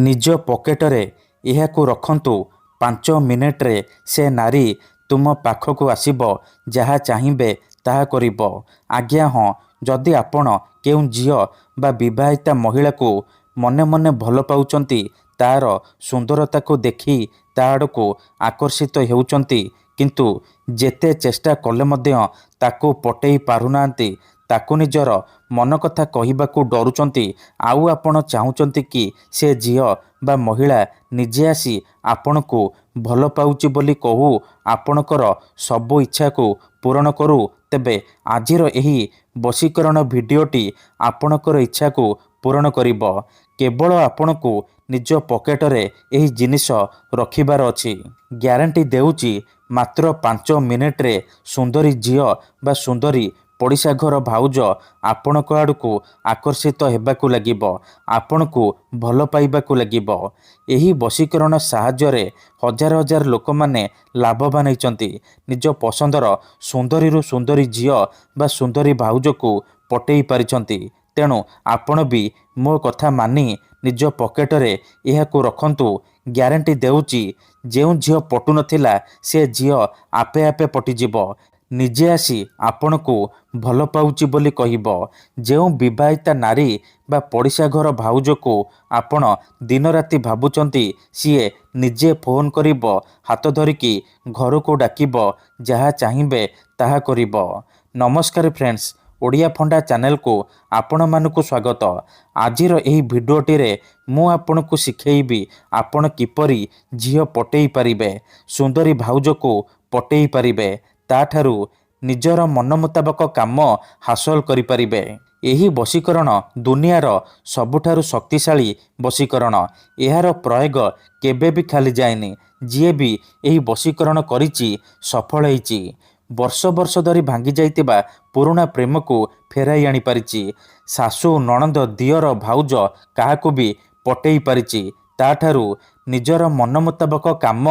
ନିଜ ପକେଟରେ ଏହାକୁ ରଖନ୍ତୁ। 5 ମିନିଟରେ ସେ ନାରୀ ତୁମ ପାଖକୁ ଆସିବ, ଯାହା ଚାହିଁବେ ତାହା କରିବ। ଆଜ୍ଞା ହଁ, ଯଦି ଆପଣ କେଉଁ ଝିଅ ବା ବିବାହିତା ମହିଳାକୁ ମନେ ମନେ ଭଲ ପାଉଛନ୍ତି, ତାର ସୁନ୍ଦରତାକୁ ଦେଖି ତା ଆଡ଼କୁ ଆକର୍ଷିତ ହେଉଛନ୍ତି, କିନ୍ତୁ ଯେତେ ଚେଷ୍ଟା କଲେ ମଧ୍ୟ ତାକୁ ପଟେଇ ପାରୁନାହାନ୍ତି, ତାକୁ ନିଜର ମନ କଥା କହିବାକୁ ଡରୁଛନ୍ତି, ଆଉ ଆପଣ ଚାହୁଁଛନ୍ତି କି ସେ ଝିଅ ବା ମହିଳା ନିଜେ ଆସି ଆପଣଙ୍କୁ ଭଲ ପାଉଛି ବୋଲି କହୁ, ଆପଣଙ୍କର ସବୁ ଇଚ୍ଛାକୁ ପୂରଣ କରୁ, ତେବେ ଆଜିର ଏହି ବଶୀକରଣ ଭିଡ଼ିଓଟି ଆପଣଙ୍କର ଇଚ୍ଛାକୁ ପୂରଣ କରିବ। କେବଳ ଆପଣଙ୍କୁ ନିଜ ପକେଟରେ ଏହି ଜିନିଷ ରଖିବାର ଅଛି। ଗ୍ୟାରେଣ୍ଟି ଦେଉଛି, ମାତ୍ର 5 ମିନିଟରେ ସୁନ୍ଦରୀ ଝିଅ ବା ସୁନ୍ଦରୀ ପଡ଼ିଶା ଘର ଭାଉଜ ଆପଣଙ୍କ ଆଡ଼କୁ ଆକର୍ଷିତ ହେବାକୁ ଲାଗିବ, ଆପଣଙ୍କୁ ଭଲ ପାଇବାକୁ ଲାଗିବ। ଏହି ବଶୀକରଣ ସାହାଯ୍ୟରେ ହଜାର ହଜାର ଲୋକମାନେ ଲାଭବାନ ହେଇଛନ୍ତି। ନିଜ ପସନ୍ଦର ସୁନ୍ଦରୀରୁ ସୁନ୍ଦରୀ ଝିଅ ବା ସୁନ୍ଦରୀ ଭାଉଜକୁ ପଟେଇ ପାରିଛନ୍ତି। ତେଣୁ ଆପଣ ବି ମୋ କଥା ମାନି ନିଜ ପକେଟରେ ଏହାକୁ ରଖନ୍ତୁ। ଗ୍ୟାରେଣ୍ଟି ଦେଉଛି, ଯେଉଁ ଝିଅ ପଟୁନଥିଲା ସେ ଝିଅ ଆପେ ଆପେ ପଟିଯିବ, ନିଜେ ଆସି ଆପଣଙ୍କୁ ଭଲ ପାଉଛି ବୋଲି କହିବ। ଯେଉଁ ବିବାହିତା ନାରୀ ବା ପଡ଼ିଶା ଘର ଭାଉଜକୁ ଆପଣ ଦିନରାତି ଭାବୁଛନ୍ତି, ସିଏ ନିଜେ ଫୋନ୍ କରିବ, ହାତ ଧରିକି ଘରକୁ ଡାକିବ, ଯାହା ଚାହିଁବେ ତାହା କରିବ। ନମସ୍କାର ଫ୍ରେଣ୍ଡସ୍, ଓଡ଼ିଆ ଫଣ୍ଡା ଚ୍ୟାନେଲକୁ ଆପଣମାନଙ୍କୁ ସ୍ୱାଗତ। ଆଜିର ଏହି ଭିଡ଼ିଓଟିରେ ମୁଁ ଆପଣଙ୍କୁ ଶିଖେଇବି ଆପଣ କିପରି ଝିଅ ପଟେଇ ପାରିବେ, ସୁନ୍ଦରୀ ଭାଉଜକୁ ପଟେଇ ପାରିବେ, ତାଠାରୁ ନିଜର ମନ ମୁତାବକ କାମ ହାସଲ କରିପାରିବେ। ଏହି ବଶୀକରଣ ଦୁନିଆର ସବୁଠାରୁ ଶକ୍ତିଶାଳୀ ବଶୀକରଣ। ଏହାର ପ୍ରୟୋଗ କେବେ ବି ଖାଲି ଯାଏନି। ଯିଏ ବି ଏହି ବଶୀକରଣ କରିଛି ସଫଳ ହେଇଛି। ବର୍ଷ ବର୍ଷ ଧରି ଭାଙ୍ଗି ଯାଇଥିବା ପୁରୁଣା ପ୍ରେମକୁ ଫେରାଇ ଆଣିପାରିଛି। ଶାଶୁ, ନଣନ୍ଦ, ଦିଅର, ଭାଉଜ କାହାକୁ ବି ପଟେଇ ପାରିଛି, ତାଠାରୁ ନିଜର ମନ ମୁତାବକ କାମ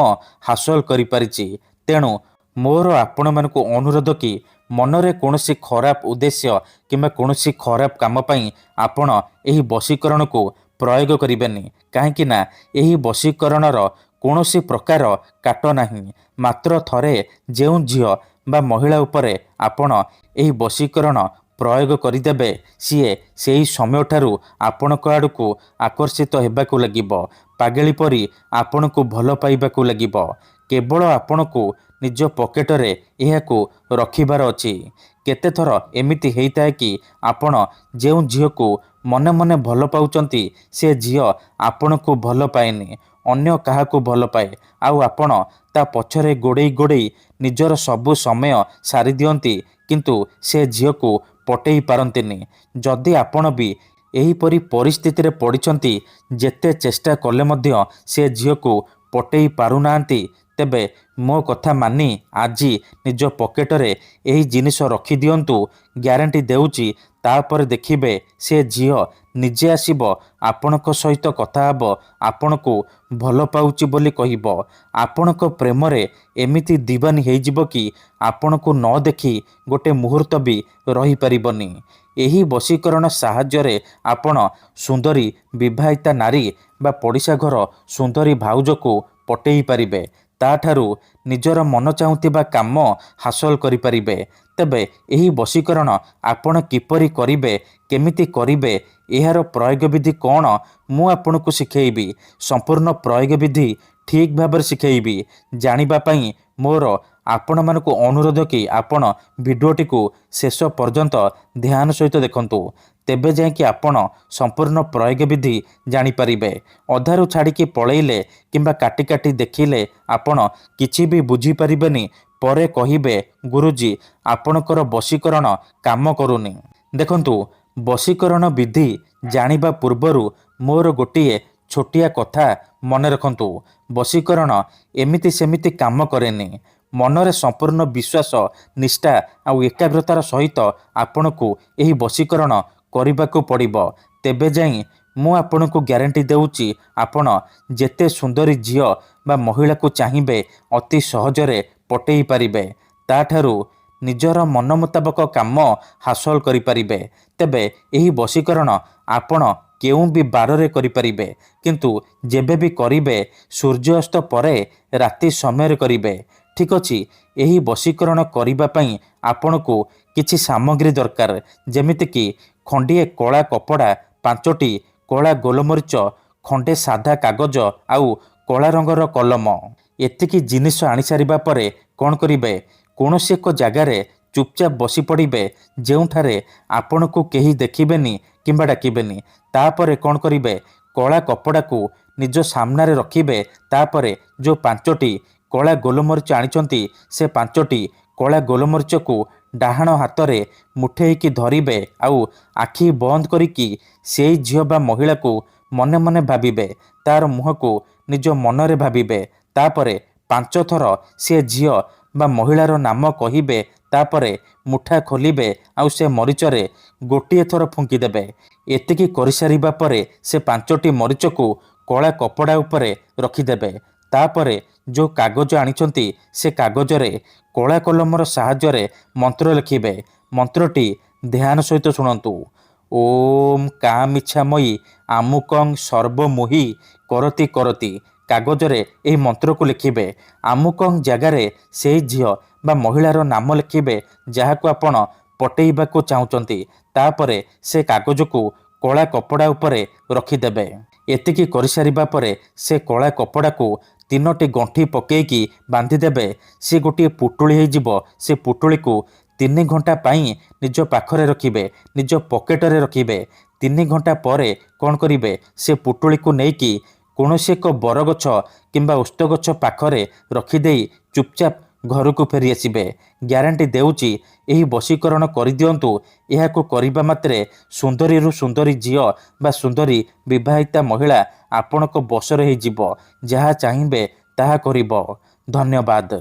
ହାସଲ କରିପାରିଛି। ତେଣୁ ମୋର ଆପଣମାନଙ୍କୁ ଅନୁରୋଧ କି ମନରେ କୌଣସି ଖରାପ ଉଦ୍ଦେଶ୍ୟ କିମ୍ବା କୌଣସି ଖରାପ କାମ ପାଇଁ ଆପଣ ଏହି ବଶୀକରଣକୁ ପ୍ରୟୋଗ କରିବେନି। କାହିଁକି ନା ଏହି ବଶୀକରଣର କୌଣସି ପ୍ରକାର କାଟ ନାହିଁ। ମାତ୍ର ଥରେ ଯେଉଁ ଝିଅ ବା ମହିଳା ଉପରେ ଆପଣ ଏହି ବଶୀକରଣ ପ୍ରୟୋଗ କରିଦେବେ, ସିଏ ସେହି ସମୟଠାରୁ ଆପଣଙ୍କ ଆଡ଼କୁ ଆକର୍ଷିତ ହେବାକୁ ଲାଗିବ, ପାଗଳି ପରି ଆପଣଙ୍କୁ ଭଲ ପାଇବାକୁ ଲାଗିବ। କେବଳ ଆପଣଙ୍କୁ ନିଜ ପକେଟରେ ଏହାକୁ ରଖିବାର ଅଛି। କେତେଥର ଏମିତି ହେଇଥାଏ କି ଆପଣ ଯେଉଁ ଝିଅକୁ ମନେ ମନେ ଭଲ ପାଉଛନ୍ତି, ସେ ଝିଅ ଆପଣଙ୍କୁ ଭଲ ପାଏନି, ଅନ୍ୟ କାହାକୁ ଭଲ ପାଏ, ଆଉ ଆପଣ ତା ପଛରେ ଗୋଡ଼େଇ ଗୋଡ଼େଇ ନିଜର ସବୁ ସମୟ ସାରି ଦିଅନ୍ତି, କିନ୍ତୁ ସେ ଝିଅକୁ ପଟେଇ ପାରନ୍ତିନି। ଯଦି ଆପଣ ବି ଏହିପରି ପରିସ୍ଥିତିରେ ପଡ଼ିଛନ୍ତି, ଯେତେ ଚେଷ୍ଟା କଲେ ମଧ୍ୟ ସେ ଝିଅକୁ ପଟେଇ ପାରୁନାହାନ୍ତି, ତେବେ ମୋ କଥା ମାନି ଆଜି ନିଜ ପକେଟରେ ଏହି ଜିନିଷ ରଖିଦିଅନ୍ତୁ। ଗ୍ୟାରେଣ୍ଟି ଦେଉଛି, ତାପରେ ଦେଖିବେ ସେ ଝିଅ ନିଜେ ଆସିବ, ଆପଣଙ୍କ ସହିତ କଥା ହେବ, ଆପଣଙ୍କୁ ଭଲ ପାଉଛି ବୋଲି କହିବ। ଆପଣଙ୍କ ପ୍ରେମରେ ଏମିତି ଦିବାନୀ ହେଇଯିବ କି ଆପଣଙ୍କୁ ନ ଦେଖି ଗୋଟେ ମୁହୂର୍ତ୍ତ ବି ରହିପାରିବନି। ଏହି ବଶୀକରଣ ସାହାଯ୍ୟରେ ଆପଣ ସୁନ୍ଦରୀ ବିବାହିତା ନାରୀ ବା ପଡ଼ିଶା ଘର ସୁନ୍ଦରୀ ଭାଉଜକୁ ପଟେଇ ପାରିବେ, ତାଠାରୁ ନିଜର ମନ ଚାହୁଁଥିବା କାମ ହାସଲ କରିପାରିବେ। ତେବେ ଏହି ବଶୀକରଣ ଆପଣ କିପରି କରିବେ, କେମିତି କରିବେ, ଏହାର ପ୍ରୟୋଗ ବିଧି କ'ଣ, ମୁଁ ଆପଣଙ୍କୁ ଶିଖେଇବି। ସମ୍ପୂର୍ଣ୍ଣ ପ୍ରୟୋଗ ବିଧି ଠିକ୍ ଭାବରେ ଶିଖେଇବି। ଜାଣିବା ପାଇଁ ମୋର ଆପଣମାନଙ୍କୁ ଅନୁରୋଧ କି ଆପଣ ଭିଡ଼ିଓଟିକୁ ଶେଷ ପର୍ଯ୍ୟନ୍ତ ଧ୍ୟାନ ସହିତ ଦେଖନ୍ତୁ, ତେବେ ଯାଇକି ଆପଣ ସମ୍ପୂର୍ଣ୍ଣ ପ୍ରୟୋଗ ବିଧି ଜାଣିପାରିବେ। ଅଧାରୁ ଛାଡ଼ିକି ପଳେଇଲେ କିମ୍ବା କାଟି କାଟି ଦେଖିଲେ ଆପଣ କିଛି ବି ବୁଝିପାରିବେନି। ପରେ କହିବେ, ଗୁରୁଜୀ ଆପଣଙ୍କର ବଶୀକରଣ କାମ କରୁନି। ଦେଖନ୍ତୁ, ବଶୀକରଣ ବିଧି ଜାଣିବା ପୂର୍ବରୁ ମୋର ଗୋଟିଏ ଛୋଟିଆ କଥା ମନେ ରଖନ୍ତୁ। ବଶୀକରଣ ଏମିତି ସେମିତି କାମ କରେନି। ମନରେ ସମ୍ପୂର୍ଣ୍ଣ ବିଶ୍ୱାସ, ନିଷ୍ଠା ଆଉ ଏକାଗ୍ରତାର ସହିତ ଆପଣଙ୍କୁ ଏହି ବଶୀକରଣ କରିବାକୁ ପଡ଼ିବ। ତେବେ ଯାଇ ମୁଁ ଆପଣଙ୍କୁ ଗ୍ୟାରେଣ୍ଟି ଦେଉଛି, ଆପଣ ଯେତେ ସୁନ୍ଦରୀ ଝିଅ ବା ମହିଳାକୁ ଚାହିଁବେ ଅତି ସହଜରେ ପଟେଇ ପାରିବେ, ତାଠାରୁ ନିଜର ମନ ମୁତାବକ କାମ ହାସଲ କରିପାରିବେ। ତେବେ ଏହି ବଶୀକରଣ ଆପଣ କେଉଁ ବି ବାରରେ କରିପାରିବେ, କିନ୍ତୁ ଯେବେ ବି କରିବେ ସୂର୍ଯ୍ୟାସ୍ତ ପରେ ରାତି ସମୟରେ କରିବେ। ଠିକ୍ ଅଛି। ଏହି ବଶୀକରଣ କରିବା ପାଇଁ ଆପଣଙ୍କୁ କିଛି ସାମଗ୍ରୀ ଦରକାର, ଯେମିତିକି ଖଣ୍ଡିଏ କଳା କପଡ଼ା, 5ଟି କଳା ଗୋଲମରିଚ, ଖଣ୍ଡେ ସାଧା କାଗଜ ଆଉ କଳା ରଙ୍ଗର କଲମ। ଏତିକି ଜିନିଷ ଆଣିସାରିବା ପରେ କ'ଣ କରିବେ, କୌଣସି ଏକ ଜାଗାରେ ଚୁପଚାପ ବସି ପଡ଼ିବେ, ଯେଉଁଠାରେ ଆପଣଙ୍କୁ କେହି ଦେଖିବେନି କିମ୍ବା ଡାକିବେନି। ତାପରେ କ'ଣ କରିବେ, କଳା କପଡ଼ାକୁ ନିଜ ସାମ୍ନାରେ ରଖିବେ। ତାପରେ ଯେଉଁ 5ଟି କଳା ଗୋଲମରିଚ ଆଣିଛନ୍ତି, ସେ 5ଟି କଳା ଗୋଲମରିଚକୁ ଡାହାଣ ହାତରେ ମୁଠେଇକି ଧରିବେ ଆଉ ଆଖି ବନ୍ଦ କରିକି ସେଇ ଝିଅ ବା ମହିଳାକୁ ମନେ ମନେ ଭାବିବେ। ତାର ମୁହଁକୁ ନିଜ ମନରେ ଭାବିବେ। ତାପରେ 5 ଥର ସେ ଝିଅ ବା ମହିଳାର ନାମ କହିବେ। ତାପରେ ମୁଠା ଖୋଲିବେ ଆଉ ସେ ମରିଚରେ ଗୋଟିଏ ଥର ଫୁଙ୍କିଦେବେ। ଏତିକି କରିସାରିବା ପରେ ସେ 5ଟି ମରିଚକୁ କଳା କପଡ଼ା ଉପରେ ରଖିଦେବେ। ତାପରେ ଯେଉଁ କାଗଜ ଆଣିଛନ୍ତି, ସେ କାଗଜରେ କଳା କଲମର ସାହାଯ୍ୟରେ ମନ୍ତ୍ର ଲେଖିବେ। ମନ୍ତ୍ରଟି ଧ୍ୟାନ ସହିତ ଶୁଣନ୍ତୁ। ଓମ୍ କାମିଚ୍ଛାମୟୀ ଆମୁକଂ ସର୍ବମୋହି କରତି କରତି। କାଗଜରେ ଏହି ମନ୍ତ୍ରକୁ ଲେଖିବେ। ଆମୁକଂ ଜାଗାରେ ସେଇ ଝିଅ ବା ମହିଳାର ନାମ ଲେଖିବେ, ଯାହାକୁ ଆପଣ ପଟେଇବାକୁ ଚାହୁଁଛନ୍ତି। ତାପରେ ସେ କାଗଜକୁ କଳା କପଡ଼ା ଉପରେ ରଖିଦେବେ। ଏତିକି କରିସାରିବା ପରେ ସେ କଳା କପଡ଼ାକୁ 3ଟି ଗଣ୍ଠି ପକେଇକି ବାନ୍ଧିଦେବେ। ସେ ଗୋଟିଏ ପୁଟୁଳି ହେଇଯିବ। ସେ ପୁଟୁଳିକୁ 3 ଘଣ୍ଟା ପାଇଁ ନିଜ ପାଖରେ ରଖିବେ, ନିଜ ପକେଟରେ ରଖିବେ। 3 ଘଣ୍ଟା ପରେ କ'ଣ କରିବେ, ସେ ପୁଟୁଳିକୁ ନେଇକି କୌଣସି ଏକ ବରଗଛ କିମ୍ବା ଓସ୍ତ ଗଛ ପାଖରେ ରଖିଦେଇ ଚୁପଚାପ ଘରକୁ ଫେରିଆସିବେ। ଗ୍ୟାରେଣ୍ଟି ଦେଉଛି, ଏହି ବଶୀକରଣ କରିଦିଅନ୍ତୁ। ଏହାକୁ କରିବା ମାତ୍ରେ ସୁନ୍ଦରୀରୁ ସୁନ୍ଦରୀ ଝିଅ ବା ସୁନ୍ଦରୀ ବିବାହିତା ମହିଳା ଆପଣଙ୍କ ବଶରେ ହେଇଯିବ। ଯାହା ଚାହିଁବେ ତାହା କରିବ। ଧନ୍ୟବାଦ।